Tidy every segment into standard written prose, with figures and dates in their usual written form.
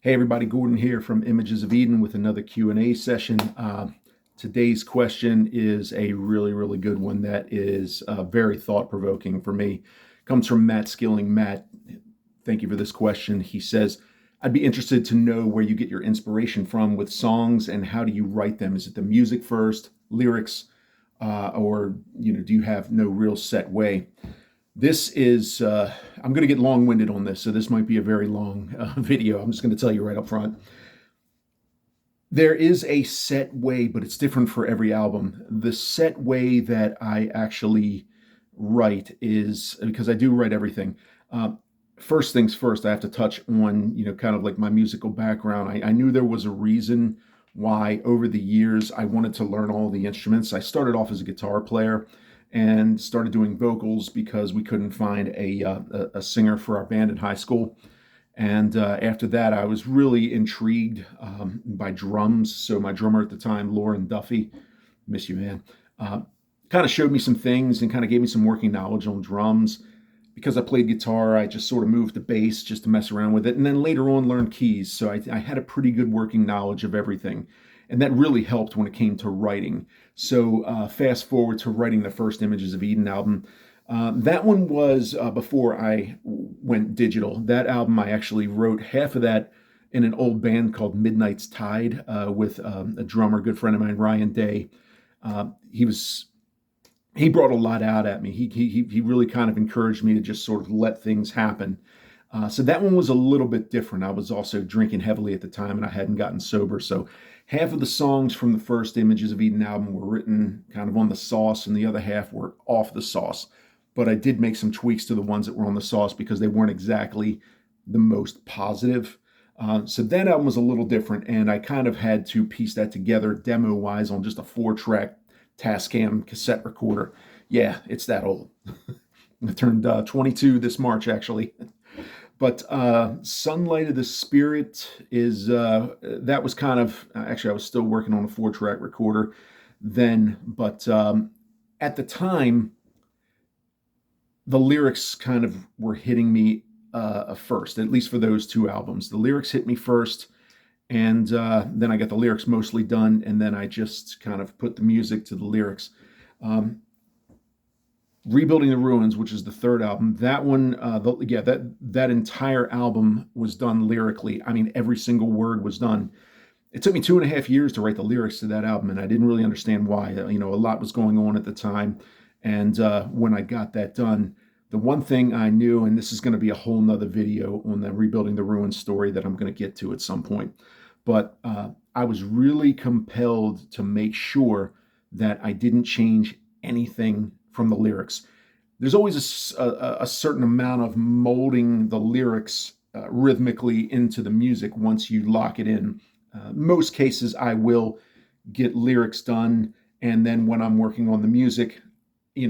Hey everybody, Gordon here from Images of Eden with another Q&A session. Today's question is a really good one that is very thought-provoking for me. Comes from Matt Skilling. Matt, thank you for this question. He says, I'd be interested to know where you get your inspiration from with songs and how do you write them? Is it the music first, lyrics, or do you have no real set way? This is, I'm going to get long-winded on this, so this might be a very long video. I'm just going to tell you right up front. There is a set way, but it's different for every album. The set way that I actually write is, because I do write everything. First things first, I have to touch on, kind of like my musical background. I knew there was a reason why over the years I wanted to learn all the instruments. I started off as a guitar player and started doing vocals because we couldn't find a singer for our band in high school. And after that, I was really intrigued by drums. So my drummer at the time, Lauren Duffy, miss you, man, kind of showed me some things and kind of gave me some working knowledge on drums. Because I played guitar, I just sort of moved to bass just to mess around with it. And then later on learned keys. So I had a pretty good working knowledge of everything. And that really helped when it came to writing. So fast forward to writing the first Images of Eden album. That one was before I went digital. That album, I actually wrote half of that in an old band called Midnight's Tide with a drummer, good friend of mine, Ryan Day. He brought a lot out at me. He really kind of encouraged me to just sort of let things happen. So that one was a little bit different. I was also drinking heavily at the time and I hadn't gotten sober. So half of the songs from the first Images of Eden album were written kind of on the sauce and the other half were off the sauce. But I did make some tweaks to the ones that were on the sauce because they weren't exactly the most positive. So that album was a little different and I kind of had to piece that together demo-wise on just a 4-track Tascam cassette recorder. Yeah, it's that old. I turned 22 this March, actually. But Sunlight of the Spirit is, that was kind of, actually I was still working on a 4-track recorder then, but at the time, the lyrics kind of were hitting me first, at least for those two albums. The lyrics hit me first, and then I got the lyrics mostly done, and then I just kind of put the music to the lyrics. Rebuilding the Ruins, which is the third album, that one, that entire album was done lyrically. I mean, every single word was done. It took me 2.5 years to write the lyrics to that album, and I didn't really understand why. A lot was going on at the time, and when I got that done, the one thing I knew, and this is going to be a whole nother video on the Rebuilding the Ruins story that I'm going to get to at some point, but I was really compelled to make sure that I didn't change anything from the lyrics. There's always a certain amount of molding the lyrics rhythmically into the music once you lock it in. Most cases, I will get lyrics done, and then when I'm working on the music,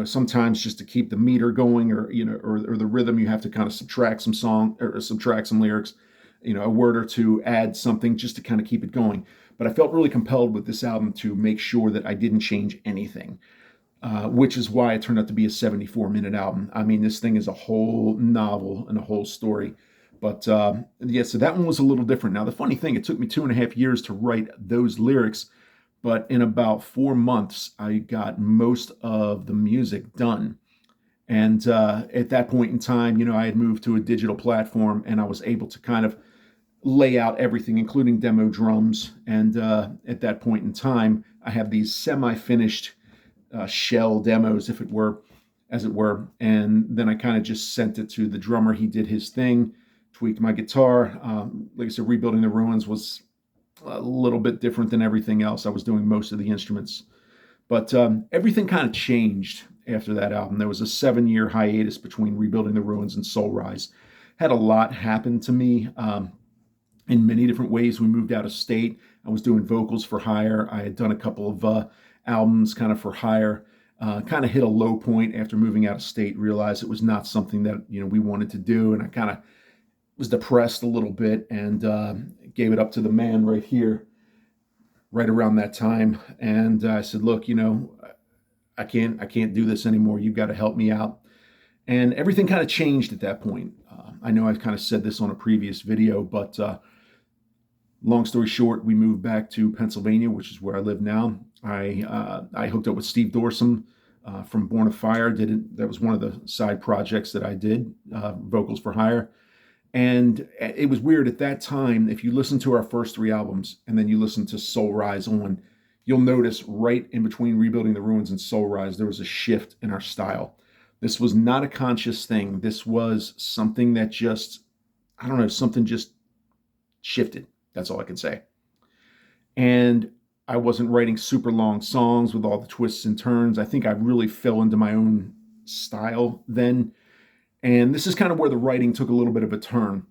sometimes just to keep the meter going, or the rhythm, you have to kind of subtract some lyrics, a word or two, add something just to kind of keep it going. But I felt really compelled with this album to make sure that I didn't change anything. Which is why it turned out to be a 74-minute album. I mean, this thing is a whole novel and a whole story. But so that one was a little different. Now, the funny thing, it took me 2.5 years to write those lyrics, but in about 4 months, I got most of the music done. And at that point in time, I had moved to a digital platform and I was able to kind of lay out everything, including demo drums. And at that point in time, I have these semi-finished shell demos, as it were. And then I kind of just sent it to the drummer. He did his thing, tweaked my guitar. Like I said, Rebuilding the Ruins was a little bit different than everything else. I was doing most of the instruments. But everything kind of changed after that album. There was a 7-year hiatus between Rebuilding the Ruins and Soulrise. Had a lot happen to me in many different ways. We moved out of state. I was doing vocals for hire. I had done a couple of albums kind of for hire. Kind of hit a low point after moving out of state, realized it was not something that we wanted to do, and I kind of was depressed a little bit and gave it up to the man right here, right around that time. And I said, look, I can't do this anymore. You've got to help me out. And everything kind of changed at that point. I know I've kind of said this on a previous video, but Long story short, we moved back to Pennsylvania, which is where I live now. I hooked up with Steve Dorsum from Born of Fire. That was one of the side projects that I did, vocals for hire. And it was weird at that time. If you listen to our first three albums and then you listen to Soul Rise on, you'll notice right in between Rebuilding the Ruins and Soul Rise, there was a shift in our style. This was not a conscious thing. This was something that just, I don't know, something just shifted. That's all I can say. And I wasn't writing super long songs with all the twists and turns. I think I really fell into my own style then. And this is kind of where the writing took a little bit of a turn.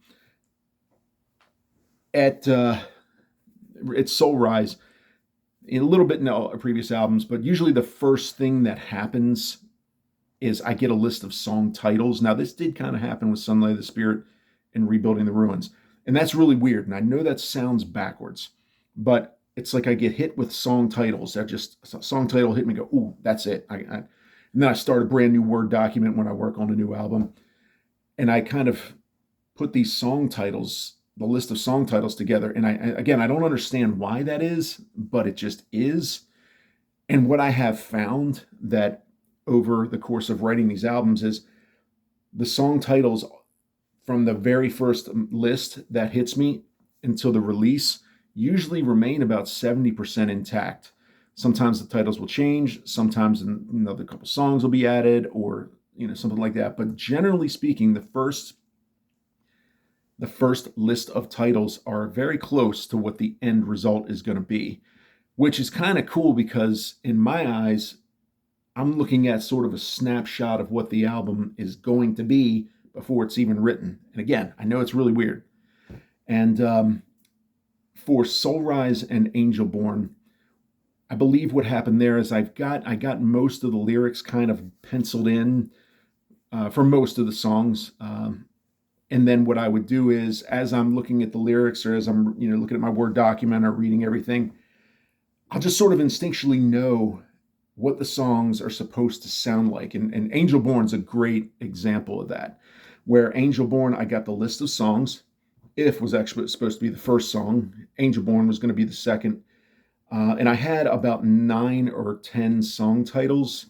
At Soul Rise, in a little bit in the previous albums, but usually the first thing that happens is I get a list of song titles. Now, this did kind of happen with Sunlight of the Spirit and Rebuilding the Ruins. And that's really weird. And I know that sounds backwards, but it's like I get hit with song titles. That just, a song title hit me and go, ooh, that's it. And then I start a brand new Word document when I work on a new album. And I kind of put these song titles, the list of song titles together. And I don't understand why that is, but it just is. And what I have found that over the course of writing these albums is the song titles from the very first list that hits me until the release usually remain about 70% intact. Sometimes the titles will change. Sometimes another couple songs will be added or, something like that. But generally speaking, the first list of titles are very close to what the end result is going to be, which is kind of cool because in my eyes, I'm looking at sort of a snapshot of what the album is going to be before it's even written. And again, I know it's really weird. And for Soul Rise and Angel Born, I believe what happened there is I got most of the lyrics kind of penciled in for most of the songs. And then what I would do is, as I'm looking at the lyrics or as I'm looking at my Word document or reading everything, I'll just sort of instinctually know what the songs are supposed to sound like. And Angel Born's a great example of that, where Angel Born, I got the list of songs. If was actually supposed to be the first song. Angel Born was going to be the second. And I had about 9 or 10 song titles.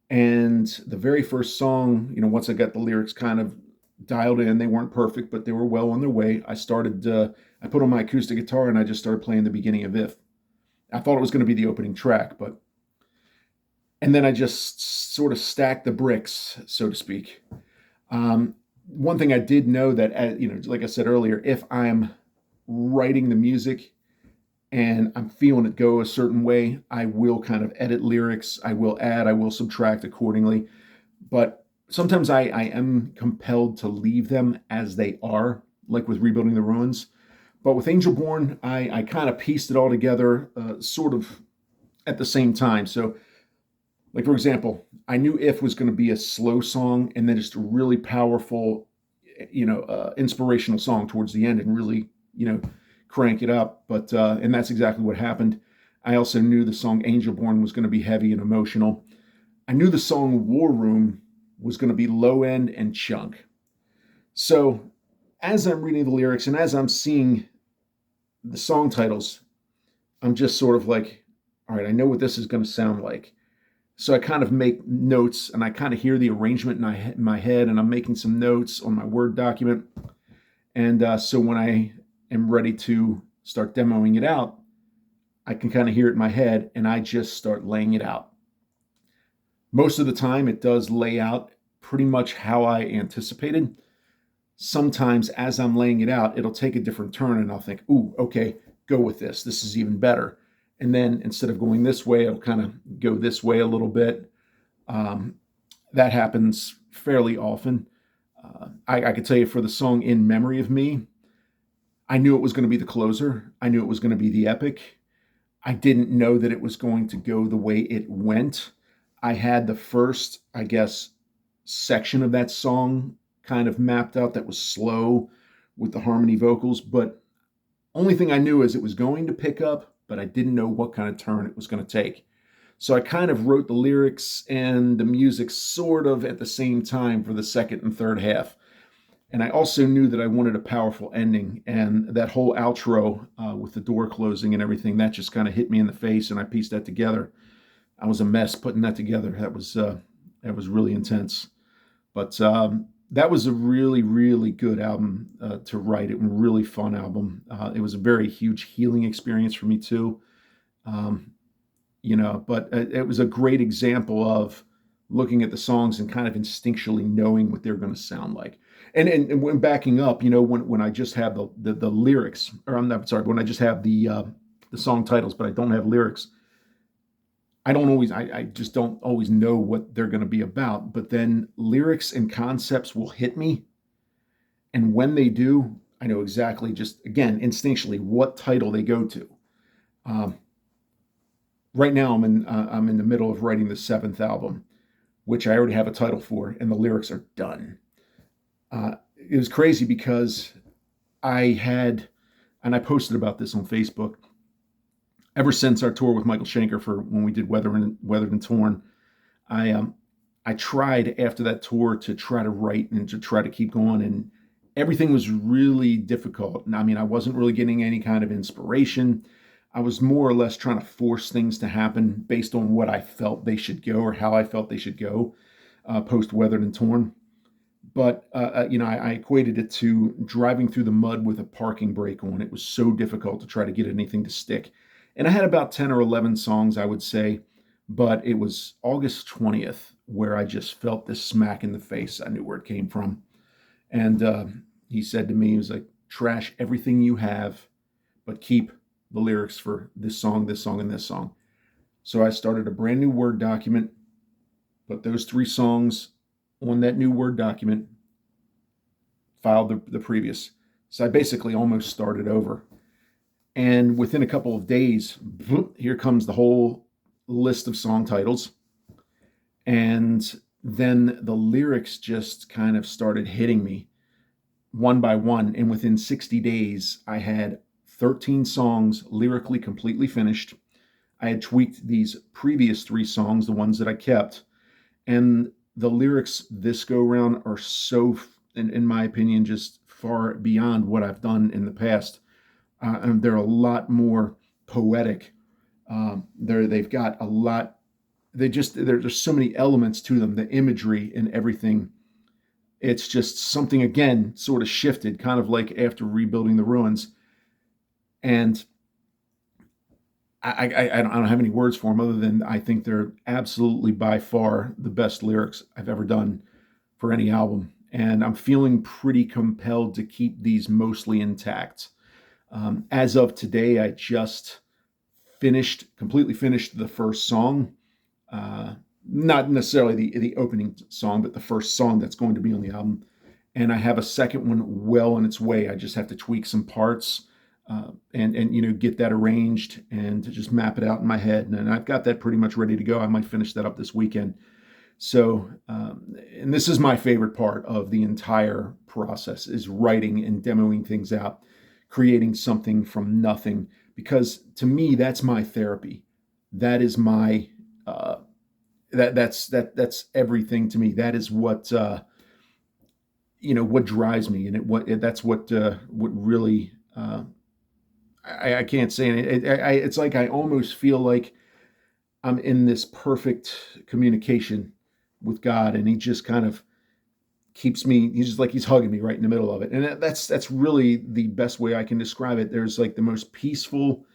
And the very first song, once I got the lyrics kind of dialed in, they weren't perfect, but they were well on their way. I put on my acoustic guitar and I just started playing the beginning of If. I thought it was going to be the opening track, and then I just sort of stacked the bricks, so to speak. One thing I did know that, like I said earlier, if I'm writing the music and I'm feeling it go a certain way, I will kind of edit lyrics. I will add, I will subtract accordingly. But sometimes I am compelled to leave them as they are, like with Rebuilding the Ruins. But with Angel Born, I kind of pieced it all together sort of at the same time. So, like, for example, I knew If was going to be a slow song and then just a really powerful, inspirational song towards the end and really, crank it up. But, and that's exactly what happened. I also knew the song Angel Born was going to be heavy and emotional. I knew the song War Room was going to be low end and chunk. So as I'm reading the lyrics and as I'm seeing the song titles, I'm just sort of like, all right, I know what this is going to sound like. So I kind of make notes and I kind of hear the arrangement in my head and I'm making some notes on my Word document. And so when I am ready to start demoing it out, I can kind of hear it in my head and I just start laying it out. Most of the time it does lay out pretty much how I anticipated. Sometimes as I'm laying it out, it'll take a different turn and I'll think, ooh, okay, go with this. This is even better. And then instead of going this way, it'll kind of go this way a little bit. That happens fairly often. I could tell you for the song In Memory of Me, I knew it was going to be the closer. I knew it was going to be the epic. I didn't know that it was going to go the way it went. I had the first, I guess, section of that song kind of mapped out that was slow with the harmony vocals, but only thing I knew is it was going to pick up, but I didn't know what kind of turn it was going to take. So I kind of wrote the lyrics and the music sort of at the same time for the second and third half. And I also knew that I wanted a powerful ending, and that whole outro with the door closing and everything, that just kind of hit me in the face, and I pieced that together. I was a mess putting that together. That was really intense. But that was a really, really good album to write. It was a really fun album. It was a very huge healing experience for me too. Um, but it was a great example of looking at the songs and kind of instinctually knowing what they're going to sound like. And when backing up, when I just have the lyrics, or I'm not sorry, when I just have the song titles, but I don't have lyrics, I just don't always know what they're going to be about. But then lyrics and concepts will hit me, and when they do, I know exactly, just again instinctually, what title they go to. Um, right now, I'm in the middle of writing the seventh album, which I already have a title for, and the lyrics are done. It was crazy because I had, and I posted about this on Facebook. Ever since our tour with Michael Schenker for when we did Weathered and Torn, I I tried after that tour to try to write and to try to keep going, and everything was really difficult. And I mean, I wasn't really getting any kind of inspiration. I was more or less trying to force things to happen based on what I felt they should go or how I felt they should go post Weathered and Torn. But I equated it to driving through the mud with a parking brake on. It was so difficult to try to get anything to stick. And I had about 10 or 11 songs, I would say, but it was August 20th where I just felt this smack in the face. I knew where it came from. And he said to me, he was like, trash everything you have, but keep the lyrics for this song, and this song. So I started a brand new Word document, put those three songs on that new Word document, filed the previous. So I basically almost started over. And within a couple of days, here comes the whole list of song titles. And then the lyrics just kind of started hitting me one by one. And within 60 days, I had 13 songs lyrically completely finished. I had tweaked these previous three songs, the ones that I kept. And the lyrics this go round are so, in my opinion, just far beyond what I've done in the past. And they're a lot more poetic. They've got a lot. There's so many elements to them. The imagery and everything. It's just something again sort of shifted, kind of like after rebuilding the ruins. And I don't have any words for them other than I think they're absolutely by far the best lyrics I've ever done for any album. And I'm feeling pretty compelled to keep these mostly intact. As of today, I just completely finished the first song. Not necessarily the opening song, but the first song that's going to be on the album. And I have a second one well on its way. I just have to tweak some parts and get that arranged and to just map it out in my head. And I've got that pretty much ready to go. I might finish that up this weekend. So, and this is my favorite part of the entire process is writing and demoing things out, creating something from nothing, because to me, that's my therapy. That is my, that's everything to me. That is what, what drives me. And that's what really, I can't say it. It's like I almost feel like I'm in this perfect communication with God, and He just kind of keeps me. He's just like He's hugging me right in the middle of it, and that's really the best way I can describe it. There's like the most peaceful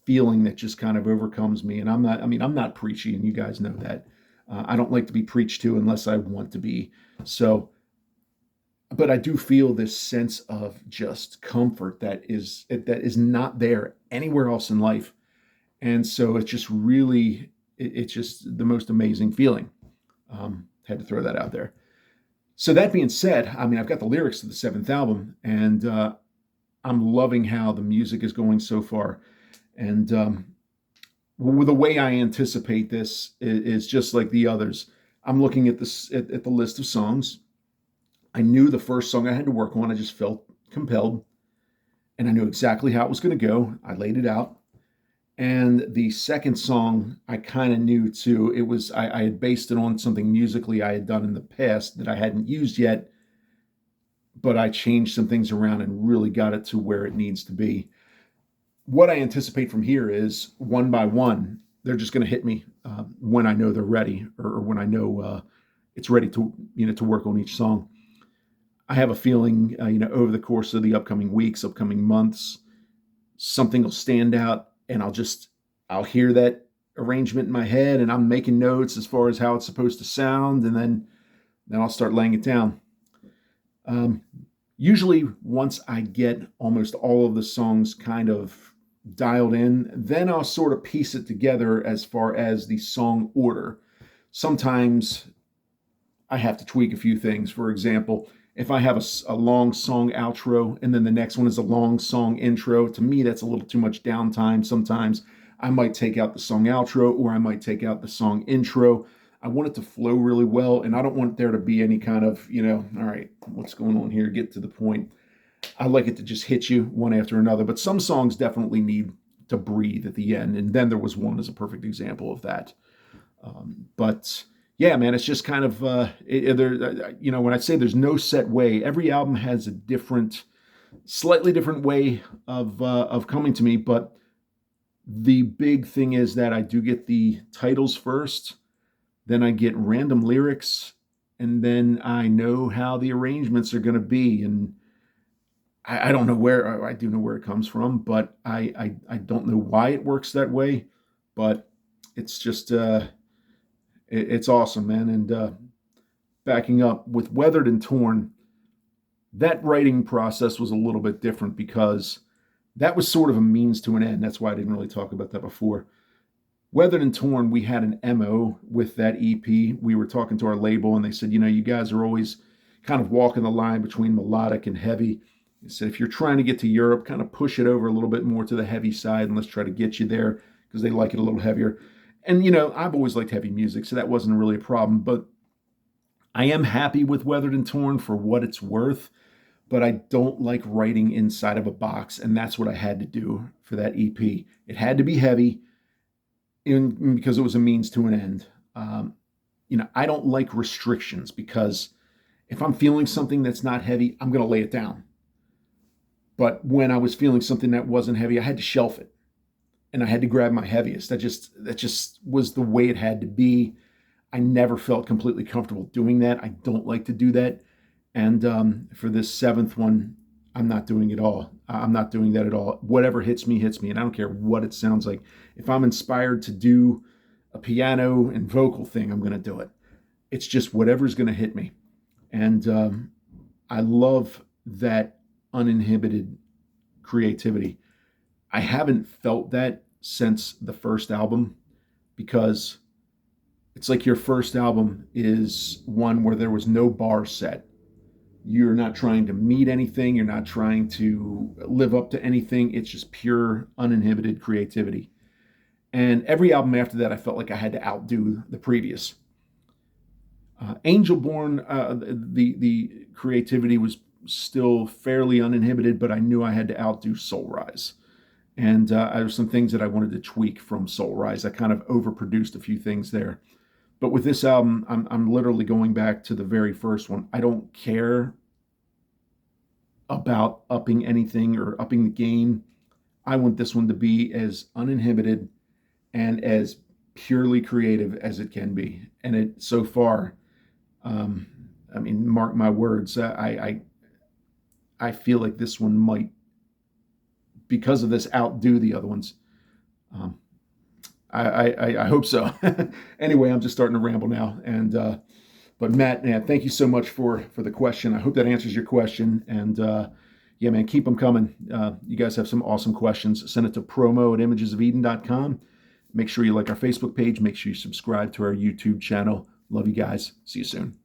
feeling that just kind of overcomes me, and I'm not. I mean, I'm not preachy, and you guys know that. I don't like to be preached to unless I want to be. So, but I do feel this sense of just comfort that is not there anywhere else in life. And so it's just really, it's just the most amazing feeling. Had to throw that out there. So that being said, I mean, I've got the lyrics to the seventh album, and I'm loving how the music is going so far. And the way I anticipate this is just like the others. I'm looking at this at the list of songs. I knew the first song I had to work on. I just felt compelled, and I knew exactly how it was going to go. I laid it out. And the second song, I kind of knew too. It was I had based it on something musically I had done in the past that I hadn't used yet, but I changed some things around and really got it to where it needs to be. What I anticipate from here is one by one, they're just going to hit me when I know they're ready, or when I know it's ready to to work on each song. I have a feeling, over the course of the upcoming weeks, upcoming months, something will stand out, and I'll hear that arrangement in my head, and I'm making notes as far as how it's supposed to sound, and then I'll start laying it down. Um, Usually, once I get almost all of the songs kind of dialed in, then I'll sort of piece it together as far as the song order. Sometimes I have to tweak a few things. For example, if I have a long song outro and then the next one is a long song intro, to me, that's a little too much downtime. Sometimes I might take out the song outro, or I might take out the song intro. I want it to flow really well, and I don't want there to be any kind of, all right, what's going on here? Get to the point. I like it to just hit you one after another, but some songs definitely need to breathe at the end. And Then There Was One is a perfect example of that. But yeah, man, it's just kind of, when I say there's no set way, every album has a slightly different way of coming to me. But the big thing is that I do get the titles first, then I get random lyrics, and then I know how the arrangements are going to be. And I don't know where, I do know where it comes from, but I don't know why it works that way. But it's just, it's awesome, man. And backing up with Weathered and Torn, that writing process was a little bit different because that was sort of a means to an end. That's why I didn't really talk about that before. Weathered and Torn, we had an MO with that EP. We were talking to our label, and they said, you guys are always kind of walking the line between melodic and heavy. They said, if you're trying to get to Europe, kind of push it over a little bit more to the heavy side, and let's try to get you there because they like it a little heavier. And, I've always liked heavy music, so that wasn't really a problem. But I am happy with Weathered and Torn for what it's worth, but I don't like writing inside of a box, and that's what I had to do for that EP. It had to be heavy because it was a means to an end. I don't like restrictions because if I'm feeling something that's not heavy, I'm going to lay it down. But when I was feeling something that wasn't heavy, I had to shelf it, and I had to grab my heaviest. That just was the way it had to be. I never felt completely comfortable doing that. I don't like to do that. And for this seventh one, I'm not doing it all. I'm not doing that at all. Whatever hits me, hits me. And I don't care what it sounds like. If I'm inspired to do a piano and vocal thing, I'm going to do it. It's just whatever's going to hit me. And I love that uninhibited creativity. I haven't felt that since the first album, because it's like your first album is one where there was no bar set. You're not trying to meet anything. You're not trying to live up to anything. It's just pure uninhibited creativity. And every album after that, I felt like I had to outdo the previous. Angelborn, the creativity was still fairly uninhibited, but I knew I had to outdo Soulrise. And there were some things that I wanted to tweak from Soulrise. I kind of overproduced a few things there. But with this album, I'm literally going back to the very first one. I don't care about upping anything or upping the game. I want this one to be as uninhibited and as purely creative as it can be. And it so far, mark my words, I feel like this one might, because of this, outdo the other ones. I hope so. Anyway, I'm just starting to ramble now. But Matt, man, thank you so much for the question. I hope that answers your question. And yeah, man, keep them coming. You guys have some awesome questions. Send it to promo@imagesofeden.com. Make sure you like our Facebook page. Make sure you subscribe to our YouTube channel. Love you guys. See you soon.